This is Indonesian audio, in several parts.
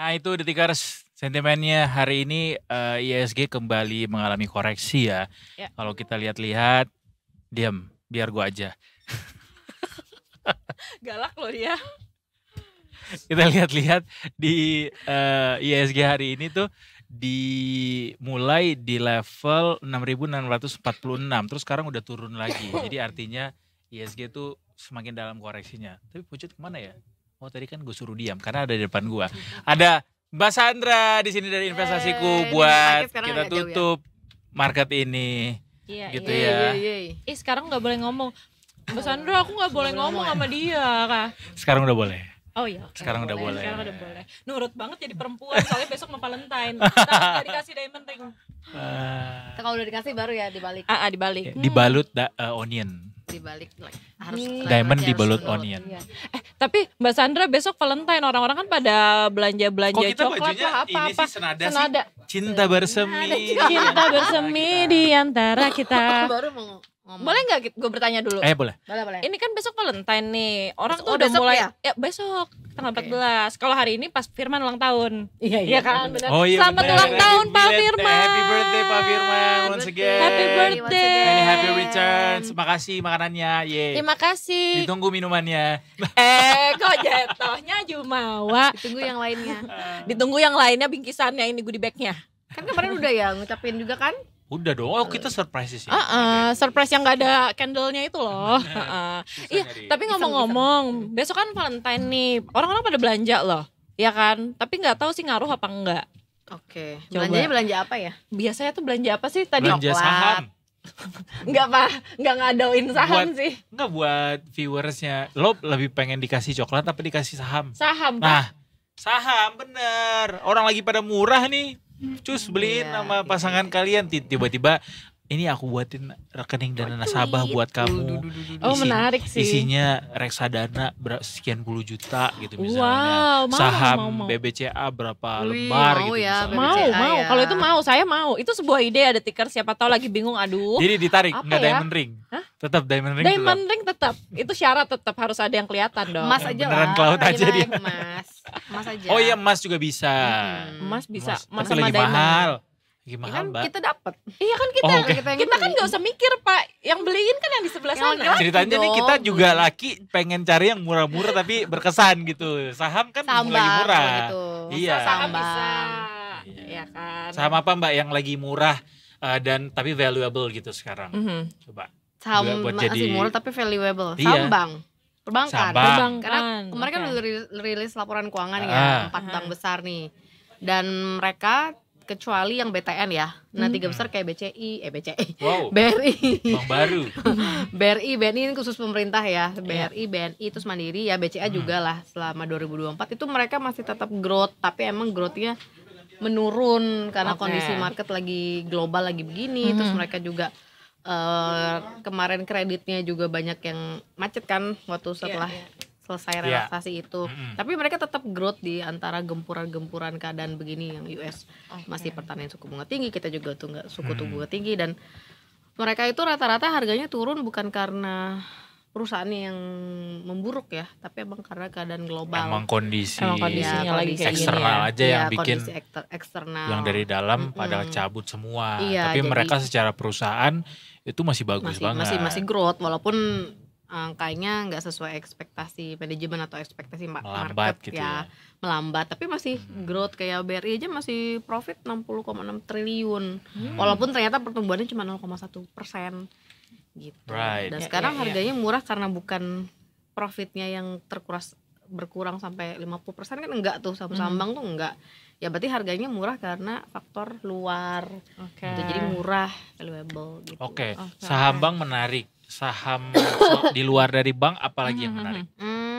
Nah itu Detikers, sentimennya hari ini ISG kembali mengalami koreksi ya. Ya. Kalau kita lihat-lihat, diam, biar gua aja. Galak loh dia. Kita lihat-lihat di ISG hari ini tuh dimulai di level 6.646, terus sekarang udah turun lagi. Jadi artinya ISG tuh semakin dalam koreksinya. Tapi Pucut kemana ya? Oh tadi kan gue suruh diam karena ada di depan gua. Ada Mbak Sandra di sini dari investasiku buat kita tutup market ini. Iya, Gitu ya. Sekarang nggak boleh ngomong. Mbak Sandra, aku nggak boleh ngomong sama dia, Kak. Sekarang udah boleh. Oh iya, Sekarang udah boleh. Sekarang udah boleh. Nurut banget jadi perempuan, soalnya besok mau Valentine. Tapi nggak dikasih diamond ring. Kalau udah dikasih baru ya dibalik. Dibalik. Dibalut onion. Dibalik harus Diamond dibalut onion. Iya. Tapi Mbak Sandra besok Valentine, orang-orang kan pada belanja-belanja coklat lah apa-apa. Ini sih senada. Cinta bersemi. Cinta bersemi di antara kita. Baru mau ngomong. Boleh nggak gue bertanya dulu? Boleh. Boleh. Ini kan besok Valentine nih. Orang Besok- tuh udah besok mulai ya? besok tanggal Oke. 14. Kalau hari ini pas Firman ulang tahun. Iya kan? Benar. Oh iya, Selamat bener. ulang tahun Pak Belated Firman. Happy birthday Pak Firman once again. Happy birthday. Many happy returns. Makasih makanannya. Yeay. Terima kasih. Ditunggu minumannya. Kok jatuhnya Jumawa. Ditunggu yang lainnya. Ditunggu yang lainnya bingkisannya ini goodie bag-nya. Kan kemarin udah ya ngucapin juga kan? Udah dong. Oh kita surprise sih. Surprise yang gak ada candle-nya itu loh. Iya, tapi ngomong-ngomong, besok kan Valentine nih. Orang-orang pada belanja loh. Ya kan? Tapi nggak tahu sih ngaruh apa enggak. Oke. Coba. Belanjanya belanja apa ya? Biasanya tuh belanja apa sih tadi? Belanja coklat. saham. Enggak Pak, enggak ngadoin saham Buat- sih. Enggak buat viewersnya. Lo lebih pengen dikasih coklat apa dikasih saham? Saham Pak. Nah, saham bener. Orang lagi pada murah nih. Cus beliin Iya, sama pasangan kalian. Tiba-tiba ini aku buatin rekening dana nasabah buat kamu. Oh, Isi- menarik sih. Isinya reksadana sekian puluh juta gitu misalnya. Wow, mau, Saham mau. BBCA berapa Wih, lembar mau gitu ya, misalnya. Mau, BBCA mau. ya. Kalau itu mau, saya mau. Itu sebuah ide ada tiker siapa tahu lagi bingung aduh. Jadi ditarik, Apa enggak ya? diamond ring. Hah? Tetap diamond ring. Diamond ring tetap. Itu syarat tetap harus ada yang kelihatan dong. Emas aja Beneran lah. cloud aja Iya, dia. Emas aja. Oh iya, emas juga bisa. Emas bisa, emas Tapi sama lagi diamond. mahal. Lagi Ya mahal, kan Mbak. kita dapat. Iya kan kita, Oh, oke. kita kan nggak usah mikir Pak. Yang beliin kan yang di sebelah Yang sana. laki-laki Ceritanya nih kita dong. juga laki pengen cari yang murah-murah tapi berkesan gitu. Saham kan lagi Sambar murah. gitu. Iya. Saham Sambar. bisa. Iya. Iya kan. Saham apa Mbak yang lagi murah dan tapi valuable gitu sekarang? Mhm. Coba. Saham Buat masih jadi- murah tapi valuable. Iya. Saham bank. Perbankan. Saham bank. Perbankan. Karena kemarin kan Oke. udah rilis laporan keuangan Ah. ya, 4 bank besar nih. Dan mereka kecuali yang BTN ya. Nah, 3 besar kayak BCI, Wow. BRI. Bank baru. BNI ini khusus pemerintah ya. BRI, BNI terus Mandiri ya, BCA juga lah selama 2024 itu mereka masih tetap growth, tapi emang growth-nya menurun karena Oke. kondisi market lagi global lagi begini. Terus mereka juga kemarin kreditnya juga banyak yang macet kan waktu setelah selesai relaksasi itu. Tapi mereka tetap growth di antara gempuran-gempuran keadaan begini yang US masih pertahanan suku bunga tinggi, kita juga tuh nggak suku bunga tinggi, dan mereka itu rata-rata harganya turun bukan karena perusahaannya yang memburuk ya, tapi emang karena keadaan global. Emang kondisi kondisinya lagi kayak gini eksternal ya. aja yang Iya, bikin kondisi eksternal. yang dari dalam pada cabut semua. Iya, Tapi jadi- mereka secara perusahaan itu masih bagus banget. masih growth walaupun angkanya nggak sesuai ekspektasi manajemen atau ekspektasi Melambat market gitu ya. melambat, tapi masih growth. Kayak BRI aja masih profit 60,6 triliun walaupun ternyata pertumbuhannya cuma 0,1% gitu. Right. Dan Ya, sekarang ya, ya. harganya murah karena bukan profitnya yang berkurang sampai 50% kan, enggak tuh, saham bank tuh enggak. Ya berarti harganya murah karena faktor luar. Oke. Gitu. Jadi murah, valuable gitu. Oke, saham bank menarik. Saham di luar dari bank apalagi yang menarik?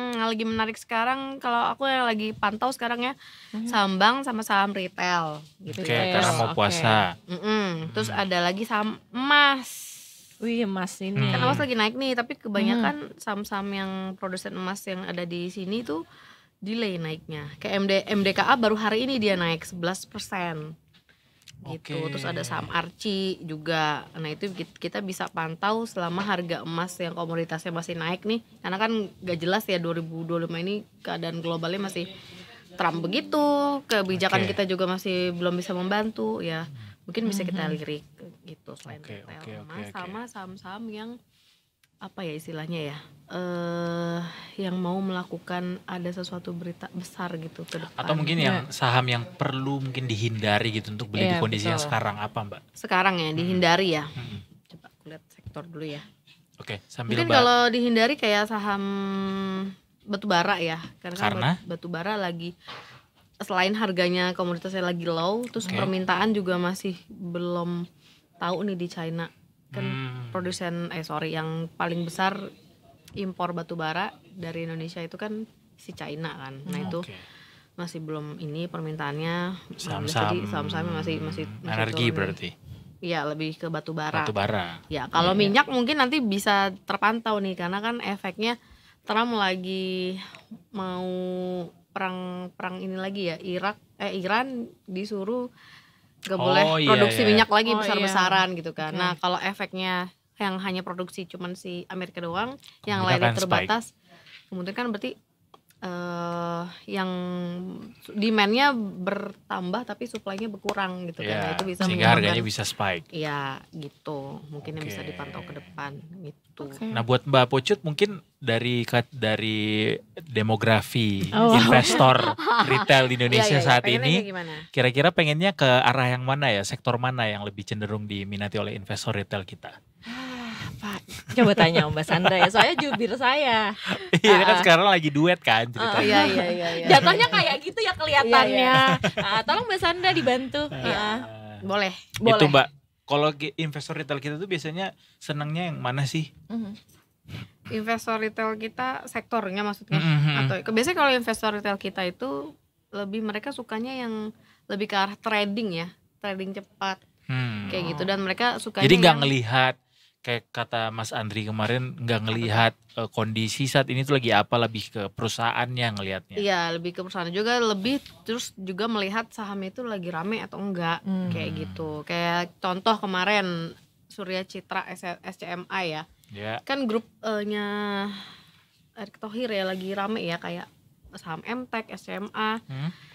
Yang lagi menarik sekarang, kalau aku yang lagi pantau sekarang ya, saham bank sama saham retail gitu. Oke, Retail, karena mau oke. puasa. Terus ada lagi saham emas. Wih, emas ini. Kan emas lagi naik nih, tapi kebanyakan saham-saham yang produsen emas yang ada di sini tuh delay naiknya. Kayak MDKA baru hari ini dia naik 11%. Gitu. Oke. Terus ada saham Arci juga. Nah, itu kita bisa pantau selama harga emas yang komoditasnya masih naik nih. Karena kan gak jelas ya 2025 ini keadaan globalnya masih Trump begitu, kebijakan kita juga masih belum bisa membantu ya. Mungkin bisa kita lirik gitu selain retail. Sama saham-saham yang apa ya istilahnya ya, yang mau melakukan ada sesuatu berita besar gitu ke depan. Atau mungkin yang saham yang perlu mungkin dihindari gitu untuk beli di kondisi yang sekarang apa Mbak? Sekarang ya dihindari ya. Coba aku lihat sektor dulu ya. Oke, sambil mungkin kalau dihindari kayak saham batubara ya, karena batubara lagi selain harganya komoditasnya lagi low, terus permintaan juga masih belum tahu nih di China. Kan produsen yang paling besar impor batubara dari Indonesia itu kan si China kan. Nah itu masih belum ini permintaannya. Jadi saham-sahamnya masih energi turun. Berarti. Iya, lebih ke batubara. Ya, kalau minyak mungkin nanti bisa terpantau nih karena kan efeknya Trump lagi mau perang ini lagi ya, Iran disuruh gak boleh produksi minyak lagi besar-besaran gitu kan. Nah kalau efeknya yang hanya produksi cuman si Amerika doang, yang lainnya terbatas, kemudian kan berarti yang demand-nya bertambah tapi supply-nya berkurang gitu kan. Nah, itu bisa sehingga harganya bisa spike. Iya gitu, mungkin yang bisa dipantau ke depan gitu. Nah buat Mbak Pucut mungkin dari demografi investor retail di Indonesia saat ini kira-kira pengennya ke arah yang mana ya, sektor mana yang lebih cenderung diminati oleh investor retail kita? Pak, coba tanya Mbak Sandra ya, soalnya jubir saya. Iya kan sekarang lagi duet kan ceritanya. Iya. Jatuhnya kayak gitu ya kelihatannya. Tolong Mbak Sandra dibantu. Boleh. Itu Mbak, kalau investor retail kita tuh biasanya senangnya yang mana sih? Investor retail kita sektornya maksudnya atau biasanya kalau investor retail kita itu mereka sukanya yang lebih ke arah trading ya, trading cepat kayak gitu, dan mereka sukanya jadi nggak ngelihat kayak kata Mas Andri kemarin, nggak ngelihat kondisi saat ini tuh lagi apa, lebih ke perusahaannya ngelihatnya. Iya, lebih ke perusahaan juga, terus juga melihat saham itu lagi rame atau enggak kayak gitu. Kayak contoh kemarin Surya Citra SCMA ya. Kan grupnya Erick Thohir ya lagi rame ya, kayak saham MTEK, SCMA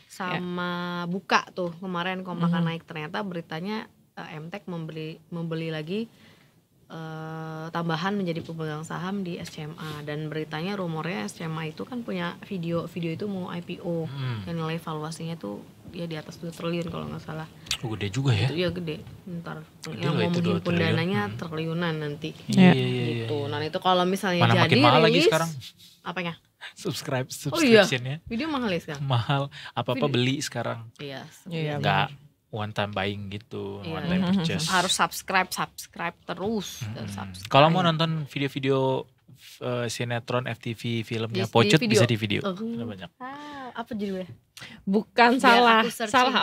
sama Buka tuh kemarin kompakan naik, ternyata beritanya MTEK membeli lagi tambahan menjadi pemegang saham di SCMA, dan beritanya rumornya SCMA itu kan punya video itu mau IPO dan nilai valuasinya tuh ya di atas 2 triliun kalau nggak salah. Gede juga ya? Iya gede. Ntar yang mau menghimpun dananya triliunan nanti. Iya. Gitu. Nah itu kalau misalnya mana jadi makin mahal rilis, lagi sekarang? Apanya? Subscription-nya. Video mahal ya sekarang? Mahal. Apa-apa beli sekarang. Iya. Nggak one time buying gitu, one time purchase. Harus subscribe terus. Kalau mau nonton video-video sinetron FTV filmnya Pucut bisa di video. Banyak. Apa judulnya? Bukan salah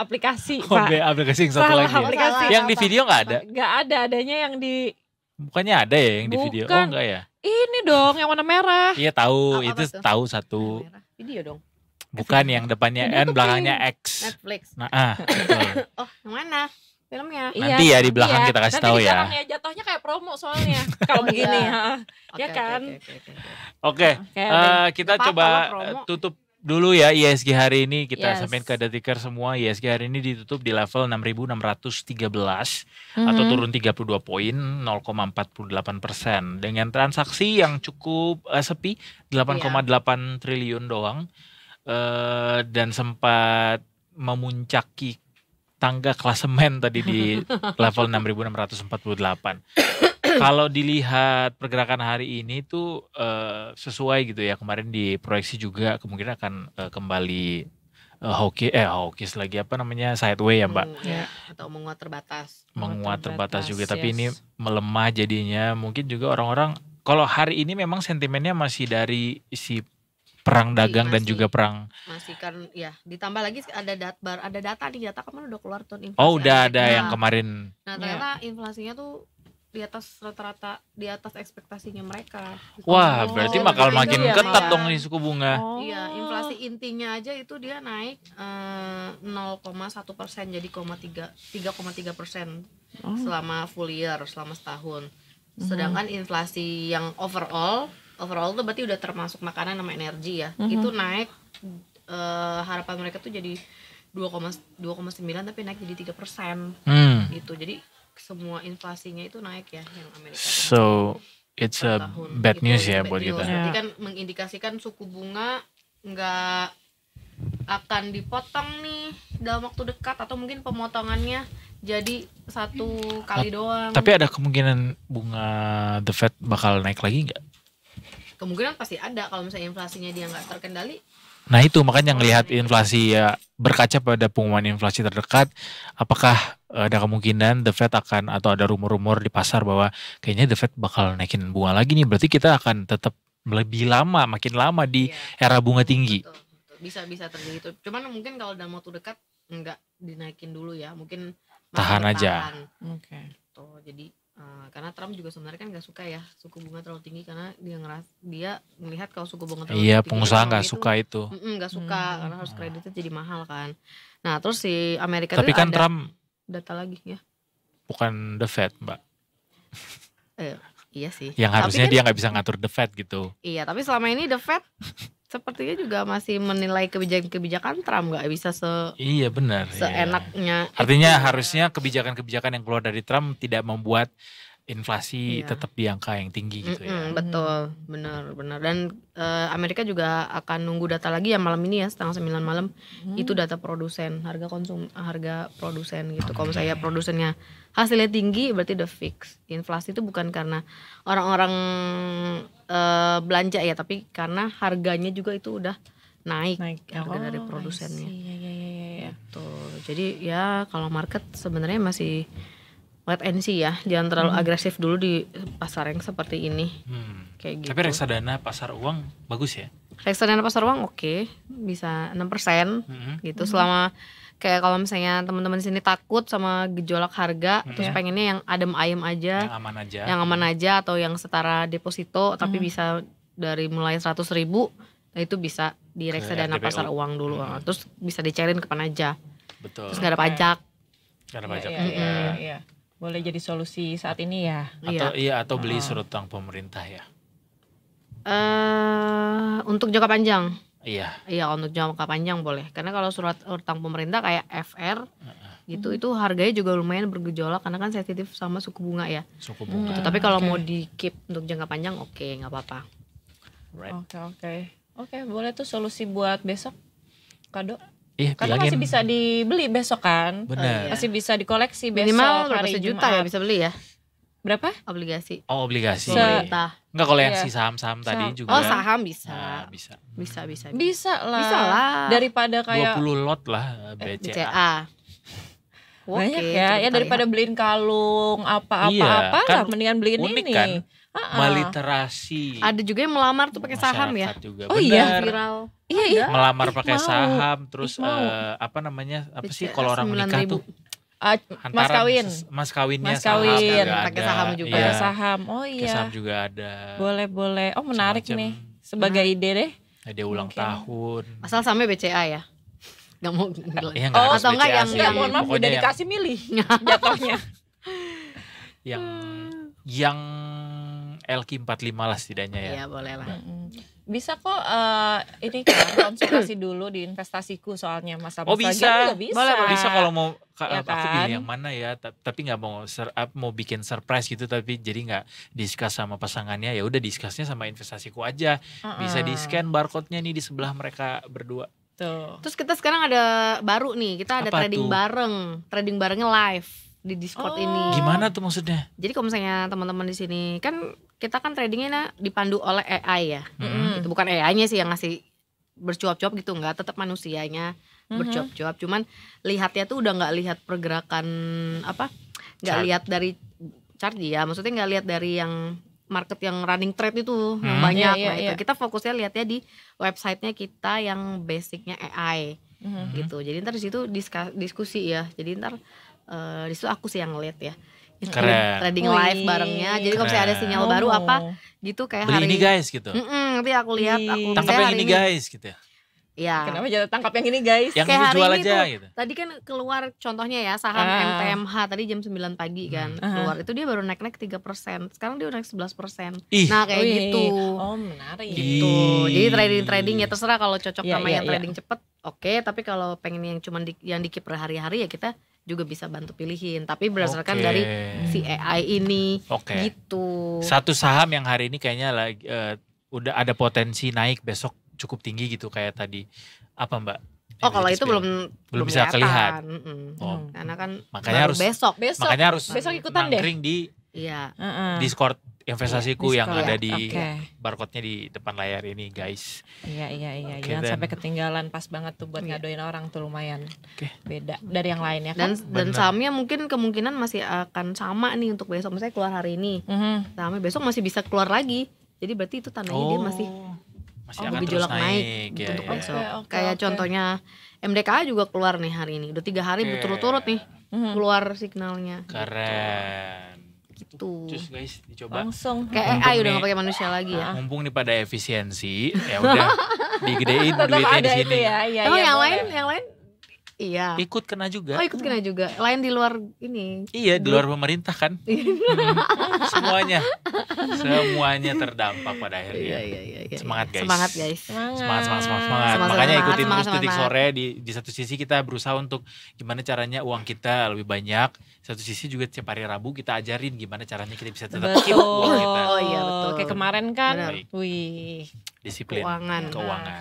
aplikasi Pak. Aplikasi yang satu lagi. Aplikasi. Yang di video nggak ada? Nggak ada, adanya yang di. Bukannya ada ya yang di video? Oh enggak ya? Ini dong yang warna merah. Iya tahu, itu tahu satu. Video dong. Bukan yang depannya N belakangnya X. Netflix. Nah, betul. Oh, yang mana? Filmnya. Nanti ya di belakang kita kasih tahu ya. Nanti di jatuhnya kayak promo soalnya. Kalau begini ya kan. Oke, kita coba tutup dulu ya ISG hari ini. Kita sampein ke Detiker semua. ISG hari ini ditutup di level 6.613 atau turun 32 poin, 0,48%, dengan transaksi yang cukup sepi, 8,8 triliun doang. Dan sempat memuncaki tangga klasemen tadi di level 6.648. Kalau dilihat pergerakan hari ini tuh sesuai gitu ya, kemarin diproyeksi juga kemungkinan akan kembali hawkish lagi, apa namanya, sideway ya Mbak, atau menguat terbatas juga, tapi ini melemah jadinya. Mungkin juga orang-orang kalau hari ini memang sentimennya masih dari isi perang dagang dan juga perang. Masih kan ya, ditambah lagi ada data kemarin udah keluar tuh inflasi. Oh, udah ada yang kemarin. Nah, ternyata inflasinya tuh di atas rata-rata, di atas ekspektasinya mereka. Wah, berarti bakal makin ketat dong nih suku bunga. Iya, inflasi intinya aja itu dia naik 0,1%, jadi 3,3% selama full year, selama setahun. Sedangkan inflasi yang overall tuh berarti udah termasuk makanan sama energi ya, itu naik harapan mereka tuh jadi 2,9 tapi naik jadi 3% gitu. Jadi semua inflasinya itu naik ya yang Amerika. So it's a bad news ya buat kita. Berarti kan mengindikasikan suku bunga nggak akan dipotong nih dalam waktu dekat, atau mungkin pemotongannya jadi 1 kali doang. Tapi ada kemungkinan bunga The Fed bakal naik lagi nggak? Kemungkinan pasti ada kalau misalnya inflasinya dia nggak terkendali. Nah itu makanya ngelihat inflasi ya, berkaca pada pengumuman inflasi terdekat, apakah ada kemungkinan The Fed akan, atau ada rumor-rumor di pasar bahwa kayaknya The Fed bakal naikin bunga lagi nih, berarti kita akan tetap lebih lama, makin lama di era bunga tinggi. Betul. Bisa terjadi itu. Cuman mungkin kalau dalam waktu dekat nggak dinaikin dulu ya, mungkin tahan aja. Oke. Tuh, jadi karena Trump juga sebenarnya kan nggak suka ya suku bunga terlalu tinggi, karena dia melihat kalau suku bunga terlalu tinggi. Iya, pengusaha nggak suka itu. Nggak suka karena harus kreditnya jadi mahal kan. Nah terus si Amerika tapi kan ada Trump data lagi ya. Bukan The Fed, Mbak. Iya sih. Yang harusnya dia nggak bisa ngatur The Fed gitu. Iya, tapi selama ini The Fed sepertinya juga masih menilai kebijakan Trump, nggak bisa iya benar. Seenaknya. Artinya harusnya kebijakan-kebijakan yang keluar dari Trump tidak membuat inflasi tetap di angka yang tinggi gitu ya. Betul, benar. Dan Amerika juga akan nunggu data lagi ya malam ini ya, 8:30 malam. Itu data produsen, harga produsen gitu. Kalau misalnya produsennya hasilnya tinggi, berarti udah fix. Inflasi itu bukan karena orang-orang belanja ya, tapi karena harganya juga itu udah naik harga dari produsennya. Iya. Tuh, jadi ya kalau market sebenarnya masih wait and see ya, jangan terlalu agresif dulu di pasar yang seperti ini. Kayak gitu. Tapi reksadana pasar uang bagus ya? Reksadana pasar uang oke, bisa 6% gitu. Selama kayak kalau misalnya teman-teman di sini takut sama gejolak harga, terus pengennya yang adem ayem aja, yang aman aja atau yang setara deposito tapi bisa dari mulai 100.000, nah itu bisa di reksadana pasar uang dulu. Terus bisa dicairin kapan aja. Betul. Terus nggak ada pajak. Iya. Boleh jadi solusi saat ini ya. Atau beli surat utang pemerintah ya. Untuk jangka panjang. Iya, untuk jangka panjang boleh. Karena kalau surat utang pemerintah kayak FR gitu, itu harganya juga lumayan bergejolak karena kan sensitif sama suku bunga ya. Gitu. Tapi kalau mau di keep untuk jangka panjang oke, nggak apa-apa. Oke, boleh tuh solusi buat besok kado. Karena bilangin. masih bisa dibeli besok kan. Benar. Masih bisa dikoleksi besok. Minimal berapa hari sejuta Jumat. ya bisa beli ya? Berapa? Obligasi. Oh, obligasi. Pemerintah. Enggak, kalau yang si saham-saham tadi juga. Oh, saham bisa. Nah, bisa. Bisa lah. Bisa lah. Daripada kayak 20 lot lah BCA. Banyak ya daripada beliin kalung apa-apa kan lah, mendingan beliin unik ini. Kan? Meliterasi. Ada juga yang melamar tuh pakai saham ya. Juga. Oh iya, viral. Iya. Melamar pakai saham, terus apa sih kalau orang menikah tuh? Mas kawinnya saham juga pakai saham juga. Pakai saham. Oh iya. Pakai saham juga ada. Boleh. Oh menarik nih. Sebagai ide deh. Dia ulang tahun. Asal sampai BCA ya. Gak mau atau enggak yang mohon maaf udah dikasih milih jatuhnya. yang LQ45 lah setidaknya ya. Iya boleh lah. Bisa kok ini kan konsultasi dulu di investasiku soalnya Mas Ahmad. Bisa. Boleh. Bisa kalau mau ya aku kan? pilih yang mana ya, tapi nggak mau bikin surprise gitu, tapi jadi nggak discuss sama pasangannya, ya udah discussnya sama investasiku aja. Bisa di scan barcode-nya nih di sebelah mereka berdua. Tuh. Terus kita sekarang ada baru nih, kita ada trading barengnya live di Discord ini. Gimana tuh maksudnya? Jadi kalau misalnya teman-teman di sini kan kita kan tradingnya dipandu oleh AI ya. Itu bukan AI-nya sih yang ngasih bercuap-cuap gitu, enggak, tetap manusianya bercuap-cuap. Cuman lihatnya tuh udah nggak lihat pergerakan nggak lihat dari chart ya. Maksudnya nggak lihat dari yang market yang running trade itu yang banyak. Itu kita fokusnya lihatnya di websitenya kita yang basicnya AI gitu. Jadi ntar di situ diskusi ya. Jadi ntar di situ aku sih yang ngeliat ya. Trading live barengnya. Jadi kalau misalnya ada sinyal baru apa gitu kayak beli hari ini guys gitu. nanti aku lihat, tangkapnya ini guys gitu ya. Ya. Kenapa jatuh tangkap yang ini guys? Yang Kayak ini hari jual ini aja tuh, gitu. Tadi kan keluar contohnya ya saham MTMH tadi jam 9 pagi kan keluar. Itu dia baru naik 3%. Sekarang dia udah naik 11%. Ih. Nah kayak gitu. Oh menarik. Gitu. Jadi trading ya terserah kalau cocok sama yang iya. trading cepet. Oke, tapi kalau pengen yang cuma yang di keep hari-hari ya kita juga bisa bantu pilihin. Tapi berdasarkan dari si AI ini gitu. Satu saham yang hari ini kayaknya lagi udah ada potensi naik besok cukup tinggi gitu kayak tadi. Apa Mbak? Oh kalau itu belum bisa kelihatan. Karena kan makanya baru harus besok. Makanya harus besok ikutan deh. di Iya. Discord investasiku yang ada di Oke. barcode-nya di depan layar ini guys. Iya. Oke, Jangan dan- sampai ketinggalan pas banget tuh buat ngadoin orang tuh lumayan. Oke. Beda dari yang lain ya Dan kan? Bener. sahamnya mungkin kemungkinan masih akan sama nih untuk besok. Misalnya keluar hari ini, sahamnya besok masih bisa keluar lagi. Jadi berarti itu tandanya dia masih akan terus gejolak naik ya, untuk ya. besok. Oke. Kayak contohnya MDKA juga keluar nih hari ini. Udah 3 hari berturut-turut nih keluar signalnya. Keren. Gitu. Cus guys, dicoba. Langsung. Kayak AI udah gak pakai manusia lagi ya. Mumpung nih pada efisiensi, ya udah digedein Tetap duitnya di ada sini. itu ya. Iya, Emang iya, yang boleh. lain iya. Ikut kena juga. Oh ikut kena juga. Lain di luar ini. Iya, di luar pemerintah kan. Semuanya terdampak pada akhirnya. Iya. Semangat guys. Semangat guys. Semangat. Semangat, Makanya ikutin semangat, terus Titik semangat. Sore di satu sisi kita berusaha untuk gimana caranya uang kita lebih banyak. Satu sisi juga tiap hari Rabu kita ajarin gimana caranya kita bisa tetap keep Betul. uang kita. Oh iya betul. Kayak kemarin kan. Benar. Wih. Disiplin Keuangan.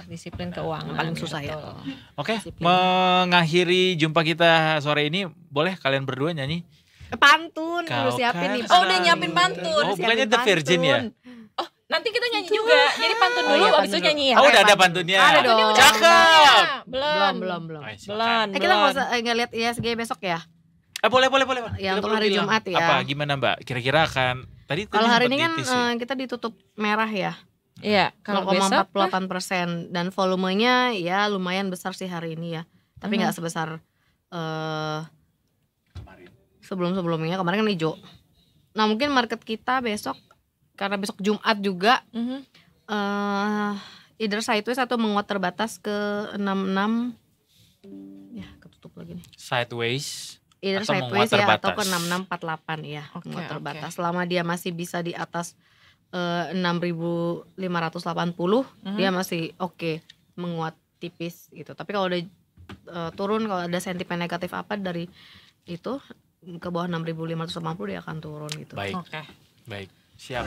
Disiplin keuangan. Paling susah ya. Betul. Oke, Disiplin. mengakhiri jumpa kita sore ini, boleh kalian berdua nyanyi? Pantun Kau udah siapin kan nih. Oh, udah nyiapin pantun. Oh, bukannya The Virgin ya? Oh, nanti kita nyanyi juga. Jadi pantun Oh, dulu, iya, abis pantun itu dulu. nyanyi ya. Oh, udah ada pantun. pantunnya. Ada dong. Cakep. Belum. Ayo, silakan. Belum. Kita nggak usah nggak lihat ISG besok ya. Boleh. Ya, Kita untuk perlu hari bilang. Jumat ya. Apa gimana Mbak? Kira-kira akan tadi Kalau hari ini sempat kan ditis ya? kita ditutup merah ya. Iya, kalau besok 0,48% dan volumenya ya lumayan besar sih hari ini ya. Tapi nggak sebesar sebelum-sebelumnya. Kemarin kan hijau. Nah mungkin market kita besok karena besok Jumat juga either sideways atau menguat terbatas ke 66. Ya ketutup lagi nih. Sideways. Either Atau sideways menguat ya atau ke terbatas. 6648 ya. Oke, Menguat oke. terbatas. Selama dia masih bisa di atas 6.580 dia masih oke, menguat tipis gitu. Tapi kalau udah turun, kalau ada sentimen negatif apa dari itu ke bawah 6.580 dia akan turun gitu. Baik. Oke. Baik. Siap.